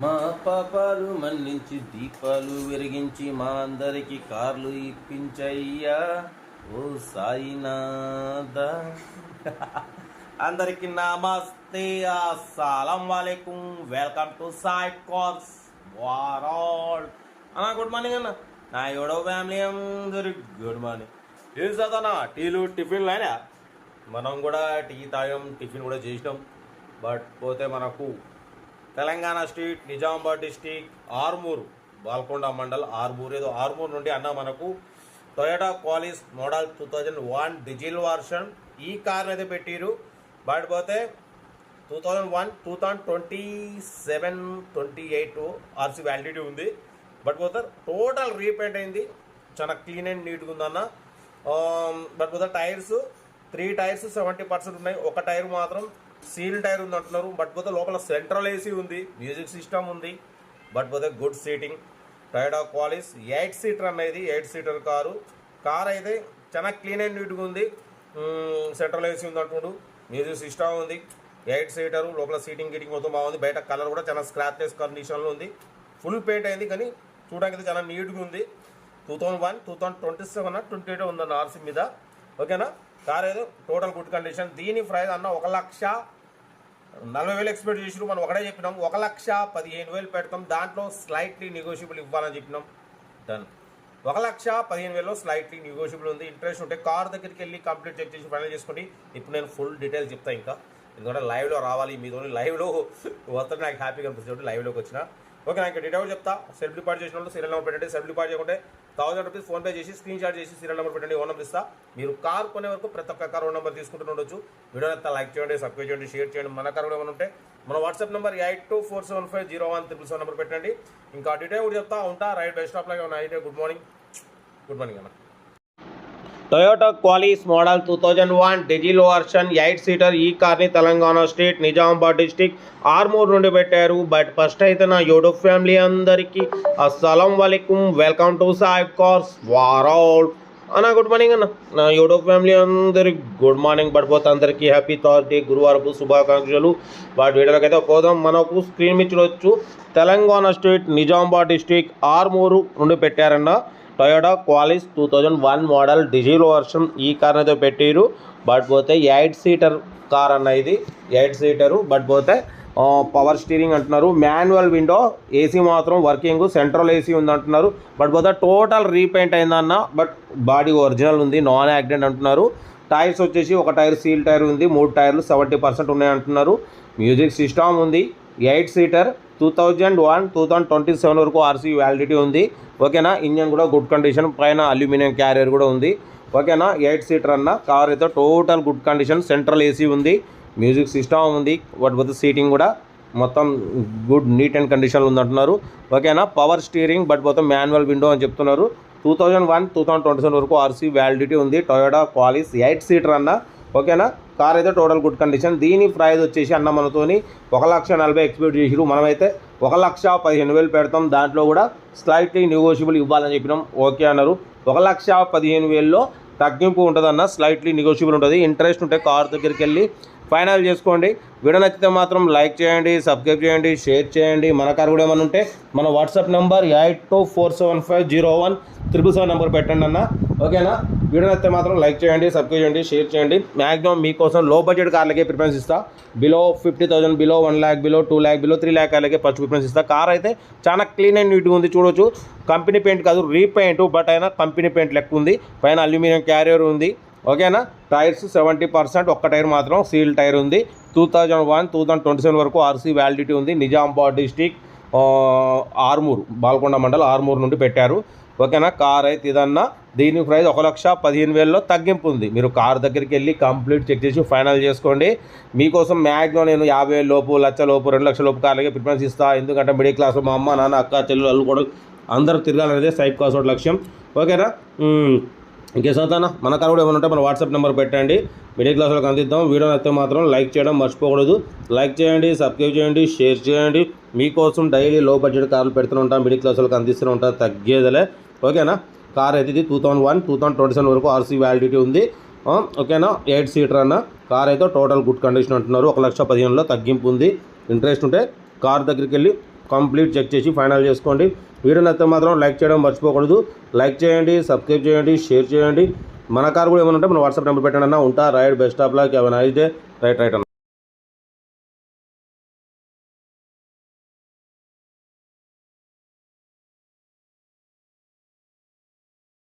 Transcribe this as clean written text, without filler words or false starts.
మా పాపాలు మన్నించి దీపాలు వెలిగించి మా అందరికి కార్లు ఇప్పించయ్యా ఓ సాయినాథ. అందరికి నమస్తే, అస్సలం వాలేకుం, వెల్కమ్ టు సాయి కార్స్ వారాల్ అన్న. గుడ్ మార్నింగ్ అన్న. నా ఏడో ఫ్యామిలీ అందరికి గుడ్ మార్నింగ్. ఏం చదవనా, టీలు టిఫిన్లు అయినా? మనం కూడా టీ తాగాం, టిఫిన్ కూడా చేసినాం. బట్ పోతే మనకు తెలంగాణ స్టేట్ నిజామాబాద్ డిస్టిక్ ఆర్మూర్ బాల్కొండ మండల్ ఆర్మూర్ నుండి అన్న మనకు Toyota Qualis model 2001 diesel version ఈ కార్ అయితే పెట్టిరు. బట్ పోతే 2001, 2027, 28 ఆర్సీ వ్యాలిడిటీ ఉంది. బట్ పోతే టోటల్ రీపెయింట్ అయింది, చాలా క్లీన్ అండ్ నీట్గా ఉందన్న. బట్ పోతే టైర్స్ 3 టైర్స్ 70% ఉన్నాయి. ఒక టైర్ మాత్రం సీల్ టైర్ ఉంది అంటున్నారు. బట్ పోతే లోపల సెంట్రల్ ఏసీ ఉంది, మ్యూజిక్ సిస్టమ్ ఉంది. బట్ పోతే good seating. Toyota Qualis 8 seater అనేది 8 సీటర్ కార్ అయితే చాలా క్లీన్ అండ్ నీట్గా ఉంది. సెంట్రల్ ఏసీ ఉంది అంటున్నాడు, మ్యూజిక్ సిస్టమ్ ఉంది, 8 సీటరు. లోపల సీటింగ్ మొత్తం బాగుంది. బయట కలర్ కూడా చాలా స్క్రాచెస్ కండిషన్లో ఉంది. ఫుల్ పెయింట్ అయింది, కానీ చూడడానికి అయితే చాలా నీట్గా ఉంది. 2001, 2027, 28 ఉందన్న ఆర్సీ మీద. ఓకేనా, కార్ ఏదో టోటల్ గుడ్ కండిషన్. దీని ప్రైస్ అన్న 1,40,000 ఎక్స్పెక్ట్ చేసిరు. మనం ఒకటే చెప్పినాం, 1,15,000 పెడతాం, దాంట్లో స్లైట్లీ నెగోషియబుల్ ఇవ్వాలని చెప్పినాం. డన్. 1,15,000లో స్లైట్లీ నెగోషియబుల్ ఉంది. ఇంట్రెస్ట్ ఉంటే కార్ దగ్గరికి వెళ్ళి కంప్లీట్ చెక్ చేసి ఫైనల్ చేసుకోండి. ఇప్పుడు నేను ఫుల్ డీటెయిల్స్ చెప్తాను, ఇంకా ఎందుకంటే లైవ్లో రావాలి. మీతో లైవ్లో వస్తే నాకు హ్యాపీగా అనిపిస్తుంది, లైవ్లోకి వచ్చిన. ఓకే, నాకు డీటెయిల్ చెప్తా. సెల్ఫ్ డిపాజిట్ చేసిన వాళ్ళు సీరియల్ నెంబర్ పెట్టండి. సెల్ఫ్ డిపాజిట్ చేయకుంటే 1000 రూపీస్ ఫోన్పే చేసి స్క్రీన్ షాట్ చేసి సీరియల్ నెంబర్ పెట్టండి. ఓన్ నెంబర్ ఇస్తా. మీరు కార్ కొనే వరకు ప్రతి ఒక్క కార్ ఓన్ నెంబర్ తీసుకుంటూ ఉండొచ్చు. వీడియో అంతా లైక్ చేయండి, సబ్స్క్రైబ్ చేయండి, షేర్ చేయండి. మన కార్ కూడా ఏమైనా ఉంటే మన వాట్సాప్ నెంబర్ 8247501777 నెంబర్ పెట్టండి. ఇంకా డీటెయిల్ కూడా చెప్తా ఉంటా. రైట్ బెస్ట్ ఆఫ్ లాగా ఉన్నాయి. గుడ్ మార్నింగ్ అన్న. Toyota Qualis model 2001 diesel version 8 seater ఈ కార్ని తెలంగాణ స్టేట్ నిజామాబాద్ డిస్టిక్ ఆర్మూర్ నుండి పెట్టారు. బట్ ఫస్ట్ అయితే నా యూట్యూబ్ ఫ్యామిలీ అందరికీ అస్సలం వాలేకుం, వెల్కమ్ టు సాయి కార్స్ వారాల్ అన్న. గుడ్ మార్నింగ్ అన్న. నా యూట్యూబ్ ఫ్యామిలీ అందరికి గుడ్ మార్నింగ్. పడిపోతే అందరికీ హ్యాపీ థర్స్డే, గురువారపు శుభాకాంక్షలు. వాటి వీడియోకి అయితే పోదాం. మనకు స్క్రీన్ మీద చూడొచ్చు, తెలంగాణ స్టేట్ నిజామాబాద్ డిస్టిక్ ఆర్మూరు నుండి పెట్టారన్న Toyota Qualis 2001 model diesel version ఈ కార్ అయితే పెట్టారు. బట్ పోతే 8 సీటర్ కార్ అన్న, ఇది 8 సీటరు. బట్ పోతే పవర్ స్టీరింగ్ అంటున్నారు, మాన్యువల్ విండో, ఏసీ మాత్రం వర్కింగ్, సెంట్రల్ ఏసీ ఉంది అంటున్నారు. బట్ పోతే టోటల్ రీపెయింట్ అయిందన్న. బట్ బాడీ ఒరిజినల్ ఉంది, నాన్ యాక్సిడెంట్ అంటున్నారు. టైర్స్ వచ్చేసి ఒక టైర్ సీల్ టైర్ ఉంది, 3 టైర్లు 70% ఉన్నాయి అంటున్నారు. మ్యూజిక్ సిస్టమ్ ఉంది, 8 సీటర్, 2001, 2027 వరకు ఆర్సీ వ్యాలిడిటీ ఉంది. ఓకేనా, ఇంజన్ కూడా గుడ్ కండిషన్, పైన అల్యూమినియం క్యారియర్ కూడా ఉంది. ఓకేనా, 8 సీటర్ అన్న. కార్ అయితే total good condition, central AC ఉంది, మ్యూజిక్ సిస్టమ్ ఉంది. వాటి పోతే సీటింగ్ కూడా మొత్తం గుడ్ నీట్ అండ్ కండిషన్లో ఉందంటున్నారు. ఓకేనా, పవర్ స్టీరింగ్, బట్ పోతే మాన్యువల్ విండో అని చెప్తున్నారు. 2001, 2027 వరకు ఆర్సీ వ్యాలిడిటీ ఉంది. టొయోటా క్వాలిస్ 8 సీటర్ అన్న. ఓకేనా, కార్ అయితే టోటల్ గుడ్ కండిషన్. దీని ప్రైస్ వచ్చేసి అన్న మనతోని 1,40,000 ఎక్స్పెక్ట్ చేసిరు. మనమైతే 1,15,000 పెడతాం, దాంట్లో కూడా స్లైట్లీ నెగోషియబుల్ ఇవ్వాలని చెప్పినాం. ఓకే అన్నారు. 1,15,000లో తగ్గింపు ఉంటుందన్న, స్లైట్లీ నెగోషియబుల్ ఉంటుంది. ఇంట్రెస్ట్ ఉంటే కార్ దగ్గరికి వెళ్ళి ఫైనల్ చేసుకోండి. వీడియో నచ్చితే మాత్రం లైక్ చేయండి, సబ్స్క్రైబ్ చేయండి, షేర్ చేయండి. మన కార్ కూడా ఏమైనా ఉంటే మన వాట్సాప్ నెంబర్ 8247501777 నెంబర్ పెట్టండి అన్న. ఓకేనా, వీడియో నచ్చితే మాత్రం లైక్ చేయండి, సబ్స్క్రైబ్ చేయండి, షేర్ చేయండి. మ్యాక్సిమం మీకోసం లో బడ్జెట్ కార్లకే ప్రిఫరెన్స్ ఇస్తా. Below 50,000, below 1 lakh, below 2 lakh, below 3 lakh కార్లకే ఫస్ట్ ప్రిఫరెన్స్ ఇస్తా. కార్ అయితే చాలా క్లీన్ అండ్ నీట్గా ఉంది, చూడొచ్చు. కంపెనీ పెయింట్ కాదు, రీపెయింట్, బట్ అయినా కంపెనీ పెయింట్ లెక్క ఉంది. పైన అల్యూమినియం క్యారియర్ ఉంది. ఓకేనా, టైర్స్ 70%, ఒక్క టైర్ మాత్రం సీల్ టైర్ ఉంది. 2001, 2027 వరకు ఆర్సీ వ్యాలిడిటీ ఉంది. నిజామాబాద్ డిస్టిక్ ఆర్మూర్ బాల్కొండ మండల్ ఆర్మూర్ నుండి పెట్టారు. ఓకేనా, కార్ అయితే ఇదన్నా. దీని ప్రైస్ 1,15,000లో తగ్గింపు ఉంది. మీరు కార్ దగ్గరికి వెళ్ళి కంప్లీట్ చెక్ చేసి ఫైనల్ చేసుకోండి. మీకోసం మ్యాక్సిమం నేను 50,000 లోపు, 1,00,000 లోపు, 2,00,000 లోపు కార్లకే ప్రిఫరెన్స్ ఇస్తాను. ఎందుకంటే మిడిల్ క్లాస్ మా అమ్మ, నాన్న, అక్క, చెల్లెలు, అల్లు కూడా అందరూ తిరగాలనేదే సైప్ కాస్ట్ లక్ష్యం. ఓకేనా, ఇంకేసవుతానా. మన కార్ కూడా ఏమైనా ఉంటే మన వాట్సాప్ నెంబర్ పెట్టండి, మిడిల్ క్లాస్ వాళ్ళకి అందిద్దాం. వీడియో అయితే మాత్రం లైక్ చేయడం మర్చిపోకూడదు. లైక్ చేయండి, సబ్స్క్రైబ్ చేయండి, షేర్ చేయండి. మీకోసం డైలీ లో బడ్జెట్ కార్లు పెడుతూ ఉంటాం, మిడిల్ క్లాస్ వాళ్ళకి అందిస్తూ ఉంటాం, తగ్గేదలే. ఓకేనా, కార్ అయితే ఇది 2001, 2027 వరకు ఆర్సీ వ్యాలిడిటీ ఉంది. ఓకేనా, 8 సీటర్ అన్న. కార్ అయితే టోటల్ గుడ్ కండిషన్ అంటున్నారు. 1,15,000లో తగ్గింపు ఉంది. ఇంట్రెస్ట్ ఉంటే కార్ దగ్గరికి వెళ్ళి కంప్లీట్ చెక్ చేసి ఫైనల్ చేసుకోండి. వీడియో నచ్చితే మాత్రం లైక్ చేయడం మర్చిపోకూడదు. లైక్ చేయండి, సబ్స్క్రైబ్ చేయండి, షేర్ చేయండి. మన కార్ కూడా ఏమైనా ఉంటే మన వాట్సాప్ నెంబర్ పెట్టండి అన్న. ఉంటా. Right, best of luck, have a nice day. Right అన్న.